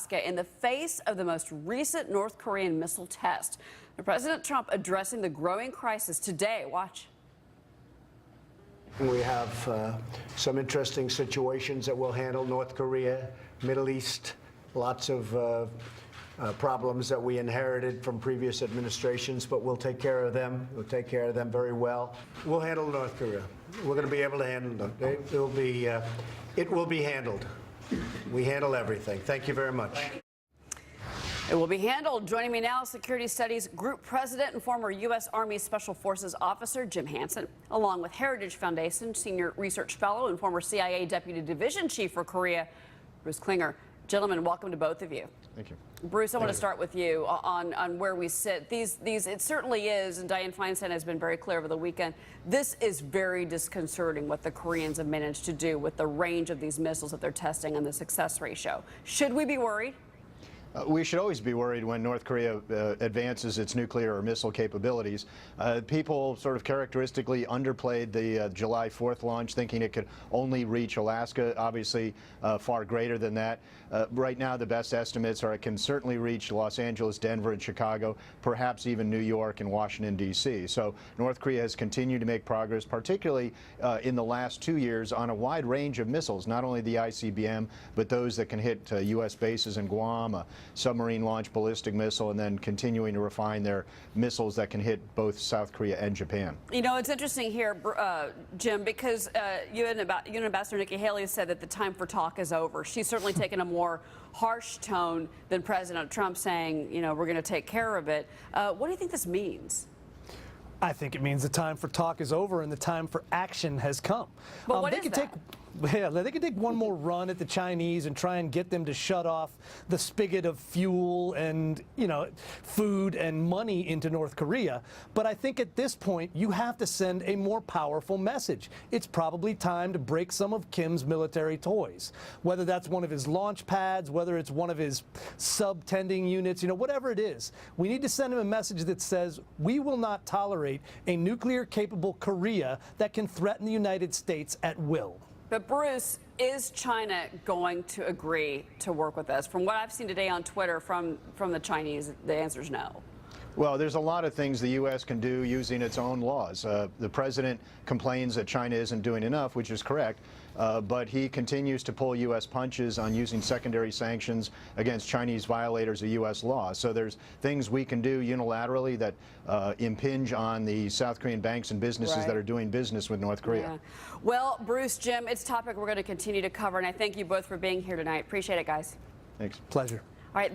Alaska in the face of the most recent North Korean missile test. President Trump addressing the growing crisis today. Watch. We have some interesting situations that we'll handle. North Korea, Middle East, lots of problems that we inherited from previous administrations, but we'll take care of them. We'll take care of them very well. We'll handle North Korea. We're going to be able to handle them. It will be handled. We handle everything. Thank you very much. It will be handled. Joining me now, Security Studies Group President and former U.S. Army Special Forces Officer Jim Hansen, along with Heritage Foundation Senior Research Fellow and former CIA Deputy Division Chief for Korea, Bruce Klingner. Gentlemen, welcome to both of you. Thank you. Bruce, I want to start with you on where we sit. It certainly is, and Dianne Feinstein has been very clear over the weekend, this is very disconcerting what the Koreans have managed to do with the range of these missiles that they're testing and the success ratio. Should we be worried? We should always be worried when North Korea advances its nuclear or missile capabilities. People sort of characteristically underplayed the July 4th launch, thinking it could only reach Alaska, obviously far greater than that. Right now, the best estimates are it can certainly reach Los Angeles, Denver, and Chicago, perhaps even New York and Washington, D.C. So North Korea has continued to make progress, particularly in the last 2 years, on a wide range of missiles, not only the ICBM, but those that can hit U.S. bases in Guam, submarine launch ballistic missile, and then continuing to refine their missiles that can hit both South Korea and Japan. You know, it's interesting here, Jim, because you and Ambassador Nikki Haley said that the time for talk is over. She's certainly taken a more harsh tone than President Trump, saying, you know, we're going to take care of it. What do you think this means? I think it means the time for talk is over and the time for action has come. But what is that? They could take one more run at the Chinese and try and get them to shut off the spigot of fuel and, you know, food and money into North Korea. But I think at this point, you have to send a more powerful message. It's probably time to break some of Kim's military toys, whether that's one of his launch pads, whether it's one of his sub-tending units, you know, whatever it is. We need to send him a message that says we will not tolerate a nuclear-capable Korea that can threaten the United States at will. But Bruce, is China going to agree to work with us? From what I've seen today on Twitter from the Chinese, the answer is no. Well, there's a lot of things the U.S. can do using its own laws. The president complains that China isn't doing enough, which is correct, but he continues to pull U.S. punches on using secondary sanctions against Chinese violators of U.S. law. So there's things we can do unilaterally that impinge on the South Korean banks and businesses that are doing business with North Korea. Yeah. Well, Bruce, Jim, it's a topic we're going to continue to cover, and I thank you both for being here tonight. Appreciate it, guys. Thanks. Pleasure. All right.